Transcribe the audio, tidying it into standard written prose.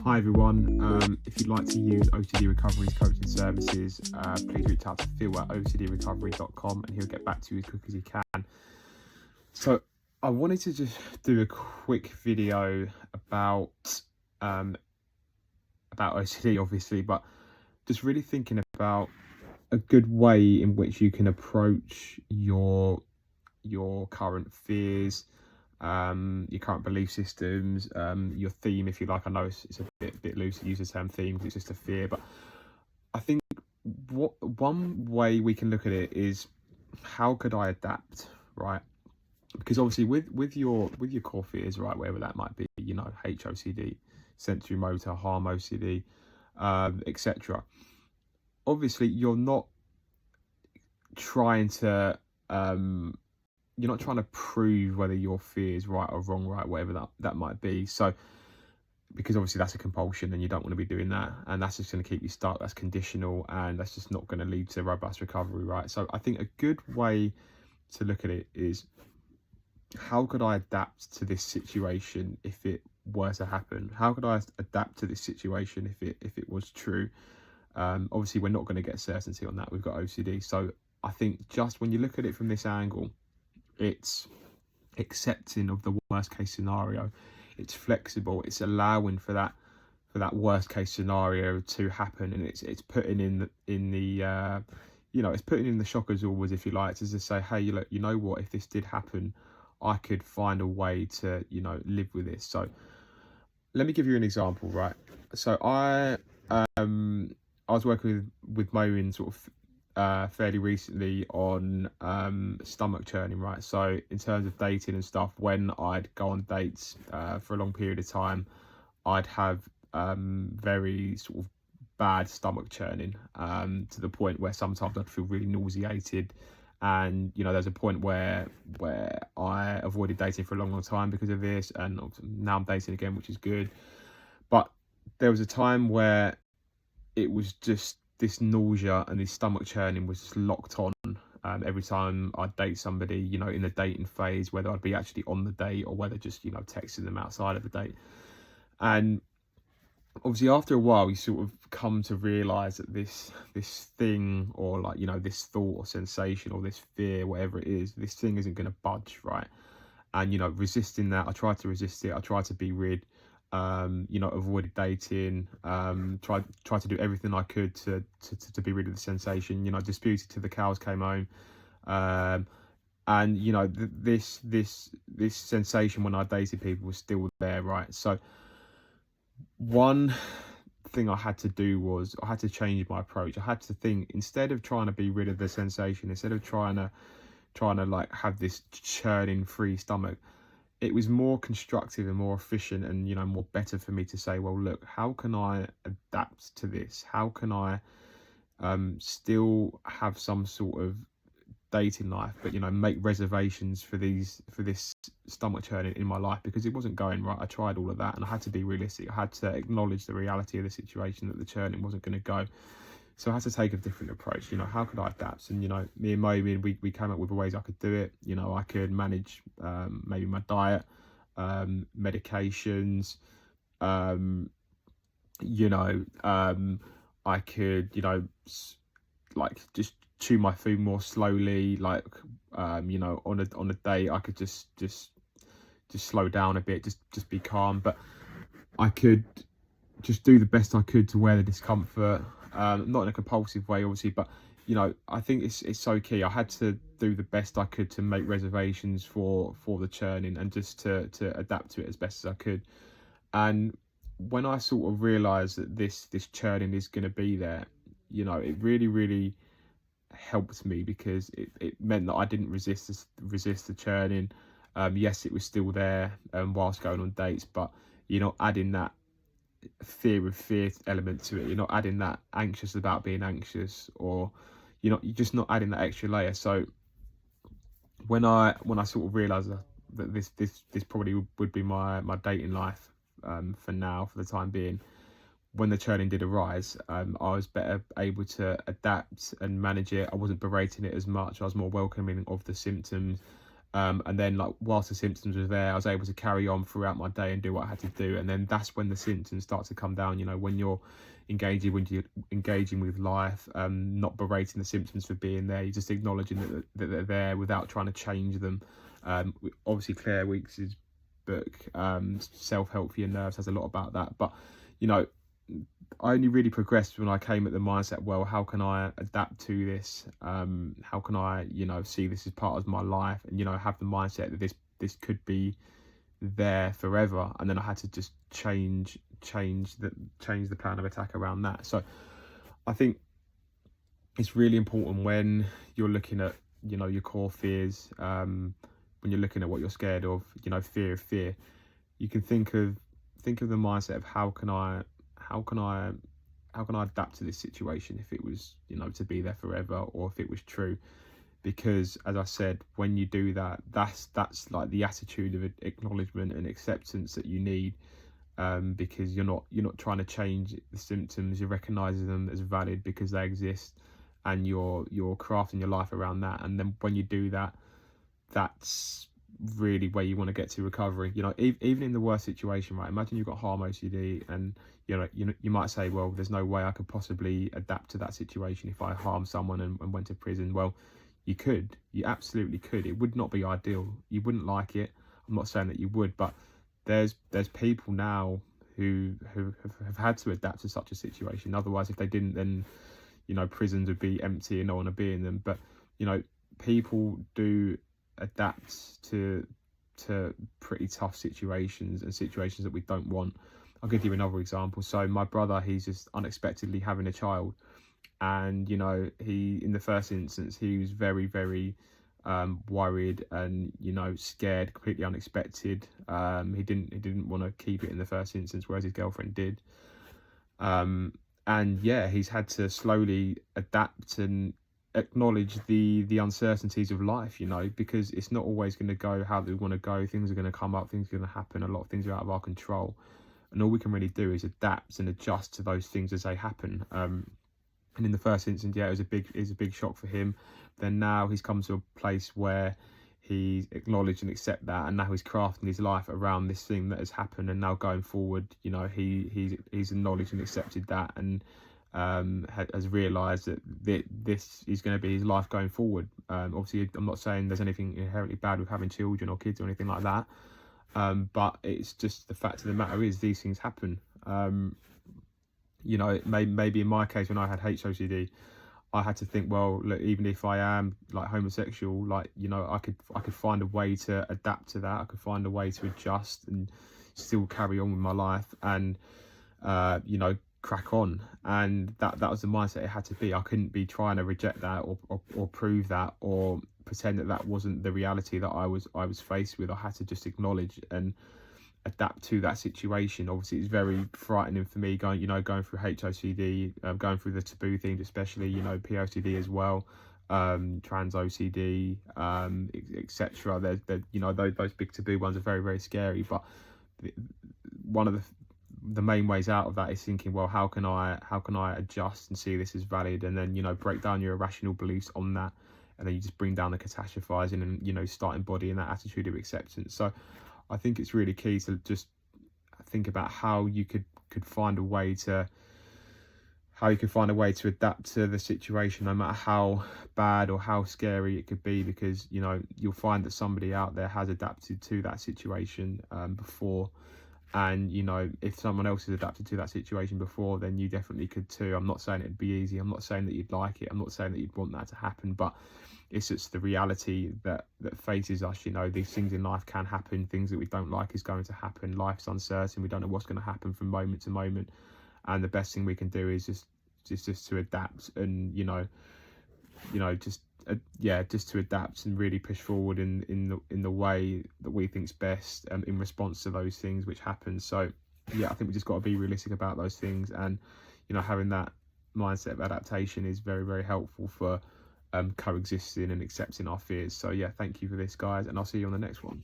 Hi everyone, if you'd like to use OCD Recovery's coaching services, please reach out to Phil at ocdrecovery.com and he'll get back to you as quick as he can. So I wanted to just do a quick video about OCD obviously, but just really thinking about a good way in which you can approach your current fears, your current belief systems, your theme, if you like. I know it's a bit loose to use the term theme because it's just a fear, but I think one way we can look at it is, how could I adapt, right? Because obviously with your core fears, right, wherever that might be, HOCD, sensory motor, harm OCD, etc. Obviously you're not trying to prove whether your fear is right or wrong, right, whatever that might be. So because obviously that's a compulsion and you don't want to be doing that, and that's just going to keep you stuck. That's conditional, and that's just not going to lead to robust recovery, right? So I think a good way to look at it is, how could I adapt to this situation if it were to happen? How could I adapt to this situation if it was true? Obviously we're not going to get certainty on that. We've got OCD. So I think just when you look at it from this angle, it's accepting of the worst case scenario. It's flexible. It's allowing for that worst case scenario to happen, and it's putting in the it's putting in the shock absorbers, if you like, to just say, hey, look, you know what, if this did happen, I could find a way to live with this. So let me give you an example, right? So I was working with Mo sort of fairly recently on stomach churning, right? So in terms of dating and stuff, when I'd go on dates for a long period of time, I'd have very sort of bad stomach churning, to the point where sometimes I'd feel really nauseated. And there's a point where I avoided dating for a long time because of this, and now I'm dating again, which is good. But there was a time where it was just this nausea and this stomach churning was just locked on every time I'd date somebody, in the dating phase, whether I'd be actually on the date or whether just, texting them outside of the date. And obviously after a while, you sort of come to realise that this thing, or this thought or sensation or this fear, whatever it is, this thing isn't going to budge, right? And, resisting that, I tried to resist it. I tried to be rid. Avoided dating, tried to do everything I could to be rid of the sensation, disputed till the cows came home. And this sensation when I dated people was still there, right? So one thing I had to do was I had to change my approach. I had to think, instead of trying to be rid of the sensation, instead of trying to like have this churning free stomach, it was more constructive and more efficient and more better for me to say, well, look, how can I adapt to this? How can I still have some sort of dating life, but make reservations for this stomach churning in my life, because it wasn't going right. I tried all of that, and I had to be realistic. I had to acknowledge the reality of the situation, that the churning wasn't going to go. So I had to take a different approach. How could I adapt? And me and Mo, we came up with ways I could do it. I could manage maybe my diet, medications. I could like just chew my food more slowly. Like on a day, I could just slow down a bit, just be calm. But I could just do the best I could to wear the discomfort. Not in a compulsive way, obviously, but I think it's so key. I had to do the best I could to make reservations for the churning, and just to adapt to it as best as I could. And when I sort of realised that this churning is going to be there, it really helped me, because it meant that I didn't resist the churning. Yes, it was still there whilst going on dates, but you're not adding that fear element to it. You're not adding that anxious about being anxious, or you're just not adding that extra layer. So when I sort of realized that this probably would be my dating life for now, for the time being, when the churning did arise, I was better able to adapt and manage it. I wasn't berating it as much. I was more welcoming of the symptoms. And then, like, whilst the symptoms were there, I was able to carry on throughout my day and do what I had to do. And then that's when the symptoms start to come down. You know, when you're engaging with life, not berating the symptoms for being there, you're just acknowledging that they're there without trying to change them. Obviously, Claire Weeks's book, Self-Help for Your Nerves, has a lot about that. But, you know, I only really progressed when I came at the mindset, well, how can I adapt to this? How can I, you know, see this as part of my life, and, you know, have the mindset that this could be there forever. And then I had to just change the plan of attack around that. So I think it's really important when you're looking at, you know, your core fears, when you're looking at what you're scared of, you know, fear of fear, you can think of the mindset of how can I adapt to this situation if it was, you know, to be there forever, or if it was true. Because, as I said, when you do that, that's like the attitude of acknowledgement and acceptance that you need, because you're not trying to change the symptoms, you're recognizing them as valid because they exist, and you're crafting your life around that. And then when you do that, that's really where you want to get to recovery. You know, even in the worst situation, right? Imagine you've got harm OCD, and you might say, well, there's no way I could possibly adapt to that situation if I harmed someone and went to prison. Well, you absolutely could. It would not be ideal. You wouldn't like it. I'm not saying that you would, but there's people now who have had to adapt to such a situation. Otherwise, if they didn't, then, you know, prisons would be empty and no one would be in them. But, you know, people do adapt to pretty tough situations, and situations that we don't want. I'll give you another example. So my brother, he's just unexpectedly having a child, and, you know, he, in the first instance, he was very, very worried and, you know, scared, completely unexpected. He didn't want to keep it in the first instance, whereas his girlfriend did. And yeah, he's had to slowly adapt and acknowledge the uncertainties of life, you know, because it's not always going to go how we want to go. Things are going to come up, things are going to happen, a lot of things are out of our control, and all we can really do is adapt and adjust to those things as they happen. And in the first instance, yeah, it was a big shock for him. Then now he's come to a place where he's acknowledged and accept that, and now he's crafting his life around this thing that has happened. And now going forward, you know, he's acknowledged and accepted that, and has realised that this is going to be his life going forward. Obviously, I'm not saying there's anything inherently bad with having children or kids or anything like that, but it's just the fact of the matter is these things happen. You know, maybe in my case, when I had HOCD, I had to think, well, look, even if I am like homosexual, like, you know, I could find a way to adapt to that. I could find a way to adjust and still carry on with my life, and you know, crack on. And that was the mindset it had to be. I couldn't be trying to reject that or prove that or pretend that wasn't the reality that I was faced with. I had to just acknowledge and adapt to that situation. Obviously, it's very frightening for me going through HOCD, going through the taboo themes, especially, you know, POCD as well, trans OCD, etc. There's you know, those big taboo ones are very, very scary. But one of the main ways out of that is thinking, well, how can I adjust and see this as valid, and then, you know, break down your irrational beliefs on that, and then you just bring down the catastrophizing and, you know, start embodying that attitude of acceptance. So I think it's really key to just think about how you could find a way to adapt to the situation, no matter how bad or how scary it could be, because, you know, you'll find that somebody out there has adapted to that situation before. And, you know, if someone else has adapted to that situation before, then you definitely could too. I'm not saying it'd be easy. I'm not saying that you'd like it. I'm not saying that you'd want that to happen, but it's just the reality that faces us. You know, these things in life can happen. Things that we don't like is going to happen. Life's uncertain. We don't know what's going to happen from moment to moment. And the best thing we can do is just to adapt, and, just to adapt and really push forward in the way that we think's best, in response to those things which happen. So yeah, I think we just got to be realistic about those things, and, you know, having that mindset of adaptation is very, very helpful for coexisting and accepting our fears. So yeah, thank you for this, guys, and I'll see you on the next one.